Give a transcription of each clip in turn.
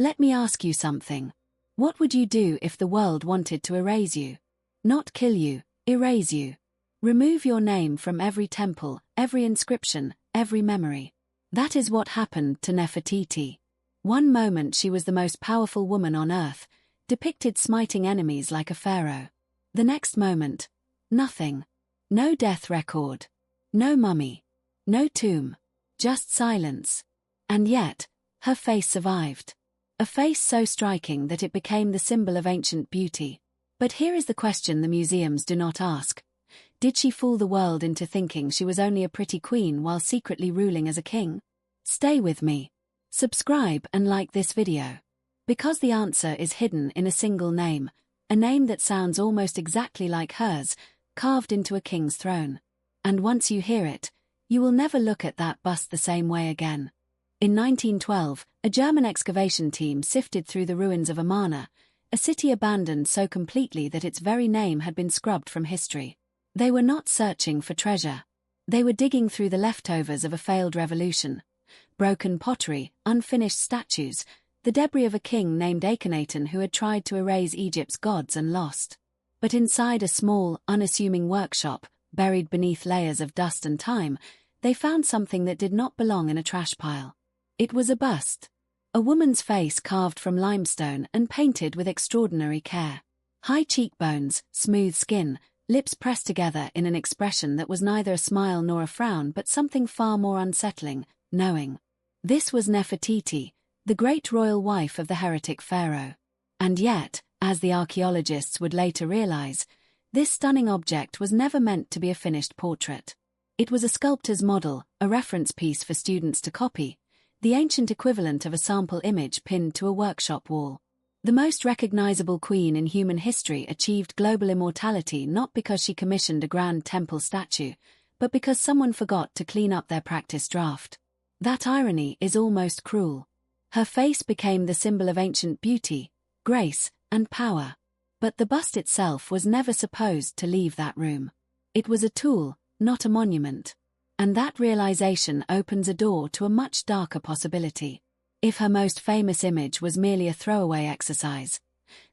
Let me ask you something. What would you do if the world wanted to erase you? Not kill you, erase you. Remove your name from every temple, every inscription, every memory. That is what happened to Nefertiti. One moment she was the most powerful woman on earth, depicted smiting enemies like a pharaoh. The next moment, nothing. No death record. No mummy. No tomb. Just silence. And yet, her face survived. A face so striking that it became the symbol of ancient beauty. But here is the question the museums do not ask. Did she fool the world into thinking she was only a pretty queen while secretly ruling as a king? Stay with me. Subscribe and like this video. Because the answer is hidden in a single name, a name that sounds almost exactly like hers, carved into a king's throne. And once you hear it, you will never look at that bust the same way again. In 1912, a German excavation team sifted through the ruins of Amarna, a city abandoned so completely that its very name had been scrubbed from history. They were not searching for treasure. They were digging through the leftovers of a failed revolution. Broken pottery, unfinished statues, the debris of a king named Akhenaten who had tried to erase Egypt's gods and lost. But inside a small, unassuming workshop, buried beneath layers of dust and time, they found something that did not belong in a trash pile. It was a bust. A woman's face carved from limestone and painted with extraordinary care. High cheekbones, smooth skin, lips pressed together in an expression that was neither a smile nor a frown but something far more unsettling, knowing. This was Nefertiti, the great royal wife of the heretic Pharaoh. And yet, as the archaeologists would later realize, this stunning object was never meant to be a finished portrait. It was a sculptor's model, a reference piece for students to copy, the ancient equivalent of a sample image pinned to a workshop wall. The most recognizable queen in human history achieved global immortality not because she commissioned a grand temple statue, but because someone forgot to clean up their practice draft. That irony is almost cruel. Her face became the symbol of ancient beauty, grace, and power. But the bust itself was never supposed to leave that room. It was a tool, not a monument. And that realization opens a door to a much darker possibility. If her most famous image was merely a throwaway exercise,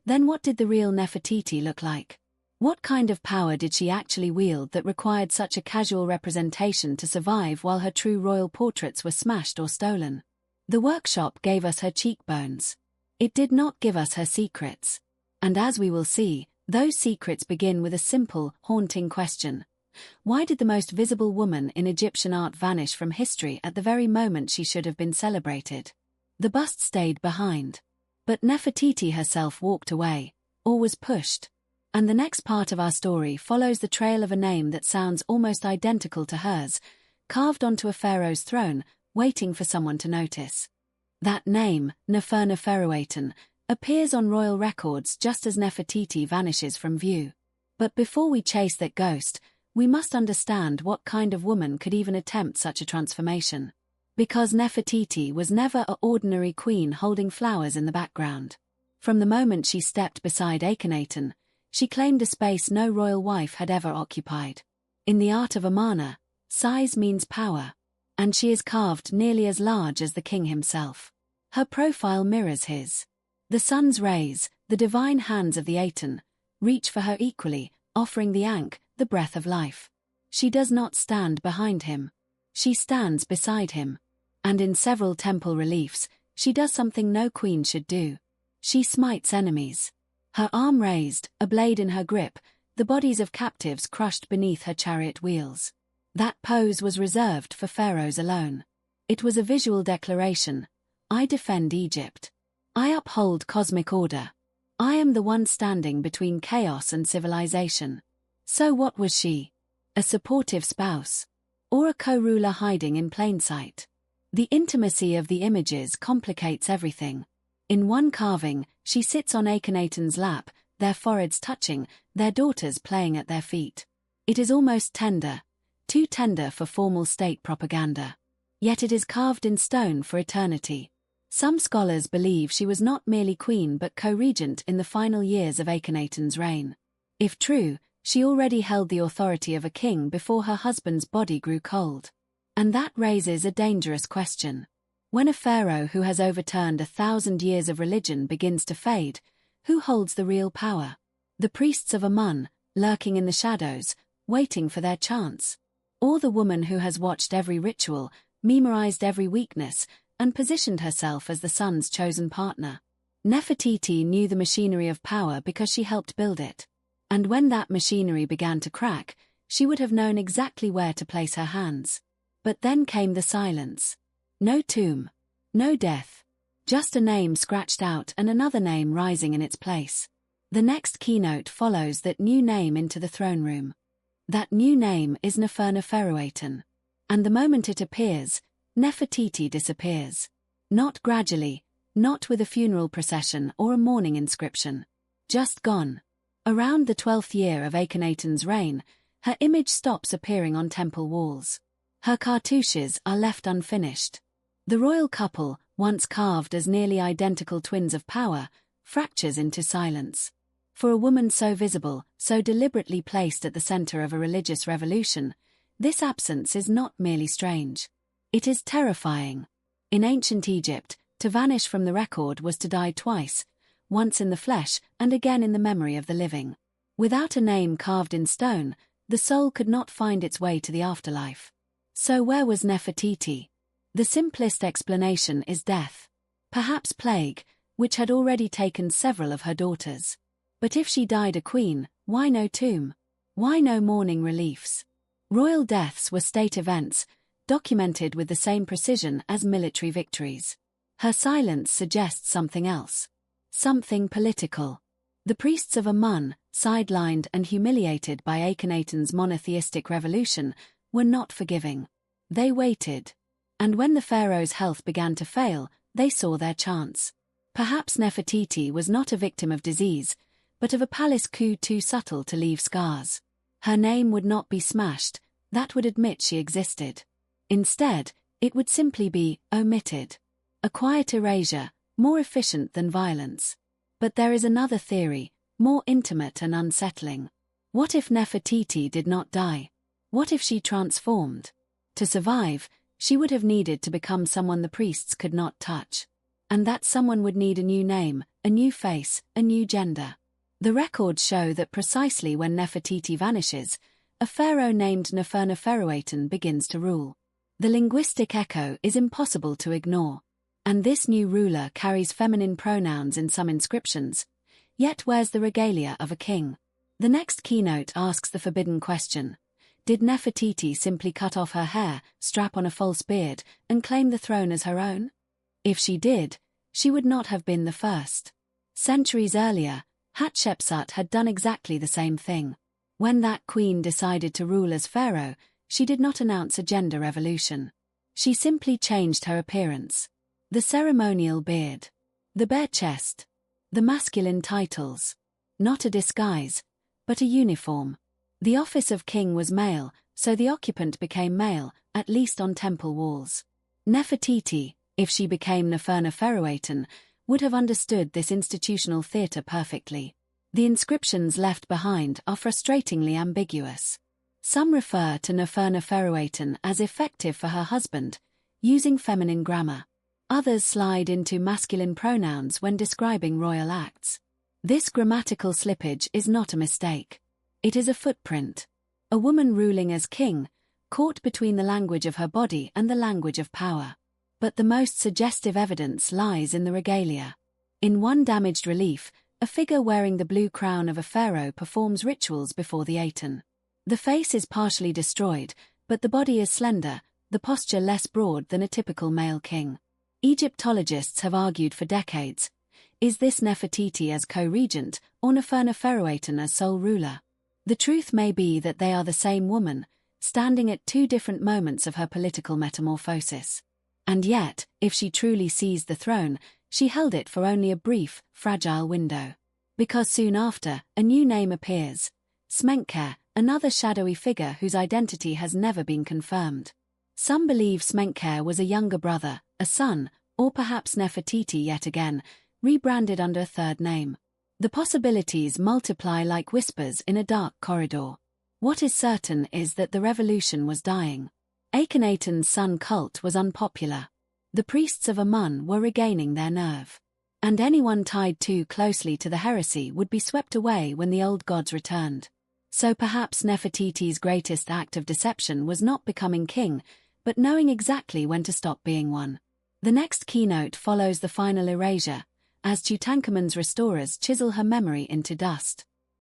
then what did the real Nefertiti look like? What kind of power did she actually wield that required such a casual representation to survive while her true royal portraits were smashed or stolen? The workshop gave us her cheekbones. It did not give us her secrets. And as we will see, those secrets begin with a simple, haunting question. Why did the most visible woman in Egyptian art vanish from history at the very moment she should have been celebrated? The bust stayed behind. But Nefertiti herself walked away, or was pushed. And the next part of our story follows the trail of a name that sounds almost identical to hers, carved onto a pharaoh's throne, waiting for someone to notice. That name, Neferneferuaten, appears on royal records just as Nefertiti vanishes from view. But before we chase that ghost, we must understand what kind of woman could even attempt such a transformation. Because Nefertiti was never an ordinary queen holding flowers in the background. From the moment she stepped beside Akhenaten, she claimed a space no royal wife had ever occupied. In the art of Amarna, size means power, and she is carved nearly as large as the king himself. Her profile mirrors his. The sun's rays, the divine hands of the Aten, reach for her equally, offering the Ankh, the breath of life. She does not stand behind him. She stands beside him. And in several temple reliefs, she does something no queen should do. She smites enemies. Her arm raised, a blade in her grip, the bodies of captives crushed beneath her chariot wheels. That pose was reserved for pharaohs alone. It was a visual declaration. I defend Egypt. I uphold cosmic order. I am the one standing between chaos and civilization. So what was she? A supportive spouse? Or a co-ruler hiding in plain sight? The intimacy of the images complicates everything. In one carving, she sits on Akhenaten's lap, their foreheads touching, their daughters playing at their feet. It is almost tender, too tender for formal state propaganda. Yet it is carved in stone for eternity. Some scholars believe she was not merely queen but co-regent in the final years of Akhenaten's reign. If true, she already held the authority of a king before her husband's body grew cold. And that raises a dangerous question. When a pharaoh who has overturned 1,000 years of religion begins to fade, who holds the real power? The priests of Amun, lurking in the shadows, waiting for their chance? Or the woman who has watched every ritual, memorized every weakness, and positioned herself as the sun's chosen partner? Nefertiti knew the machinery of power because she helped build it. And when that machinery began to crack, she would have known exactly where to place her hands. But then came the silence. No tomb. No death. Just a name scratched out and another name rising in its place. The next keynote follows that new name into the throne room. That new name is Neferneferuaten. And the moment it appears, Nefertiti disappears. Not gradually, not with a funeral procession or a mourning inscription. Just gone. Around the 12th year of Akhenaten's reign, her image stops appearing on temple walls. Her cartouches are left unfinished. The royal couple, once carved as nearly identical twins of power, fractures into silence. For a woman so visible, so deliberately placed at the center of a religious revolution, this absence is not merely strange. It is terrifying. In ancient Egypt, to vanish from the record was to die twice, once in the flesh and again in the memory of the living. Without a name carved in stone, the soul could not find its way to the afterlife. So where was Nefertiti? The simplest explanation is death. Perhaps plague, which had already taken several of her daughters. But if she died a queen, why no tomb? Why no mourning reliefs? Royal deaths were state events, documented with the same precision as military victories. Her silence suggests something else. Something political. The priests of Amun, sidelined and humiliated by Akhenaten's monotheistic revolution, were not forgiving. They waited. And when the pharaoh's health began to fail, they saw their chance. Perhaps Nefertiti was not a victim of disease, but of a palace coup too subtle to leave scars. Her name would not be smashed, that would admit she existed. Instead, it would simply be omitted. A quiet erasure, more efficient than violence. But there is another theory, more intimate and unsettling. What if Nefertiti did not die? What if she transformed? To survive, she would have needed to become someone the priests could not touch. And that someone would need a new name, a new face, a new gender. The records show that precisely when Nefertiti vanishes, a pharaoh named Neferneferuaten begins to rule. The linguistic echo is impossible to ignore. And this new ruler carries feminine pronouns in some inscriptions, yet wears the regalia of a king. The next keynote asks the forbidden question. Did Nefertiti simply cut off her hair, strap on a false beard, and claim the throne as her own? If she did, she would not have been the first. Centuries earlier, Hatshepsut had done exactly the same thing. When that queen decided to rule as pharaoh, she did not announce a gender revolution. She simply changed her appearance. The ceremonial beard. The bare chest. The masculine titles. Not a disguise, but a uniform. The office of king was male, so the occupant became male, at least on temple walls. Nefertiti, if she became Neferneferuaten, would have understood this institutional theatre perfectly. The inscriptions left behind are frustratingly ambiguous. Some refer to Neferneferuaten as effective for her husband, using feminine grammar. Others slide into masculine pronouns when describing royal acts. This grammatical slippage is not a mistake. It is a footprint. A woman ruling as king, caught between the language of her body and the language of power. But the most suggestive evidence lies in the regalia. In one damaged relief, a figure wearing the blue crown of a pharaoh performs rituals before the Aten. The face is partially destroyed, but the body is slender, the posture less broad than a typical male king. Egyptologists have argued for decades. Is this Nefertiti as co-regent, or Neferneferuaten as sole ruler? The truth may be that they are the same woman, standing at two different moments of her political metamorphosis. And yet, if she truly seized the throne, she held it for only a brief, fragile window. Because soon after, a new name appears. Smenkhare, another shadowy figure whose identity has never been confirmed. Some believe Smenkhare was a younger brother, a son, or perhaps Nefertiti yet again, rebranded under a third name. The possibilities multiply like whispers in a dark corridor. What is certain is that the revolution was dying. Akhenaten's son cult was unpopular. The priests of Amun were regaining their nerve. And anyone tied too closely to the heresy would be swept away when the old gods returned. So perhaps Nefertiti's greatest act of deception was not becoming king, but knowing exactly when to stop being one. The next keynote follows the final erasure, as Tutankhamun's restorers chisel her memory into dust.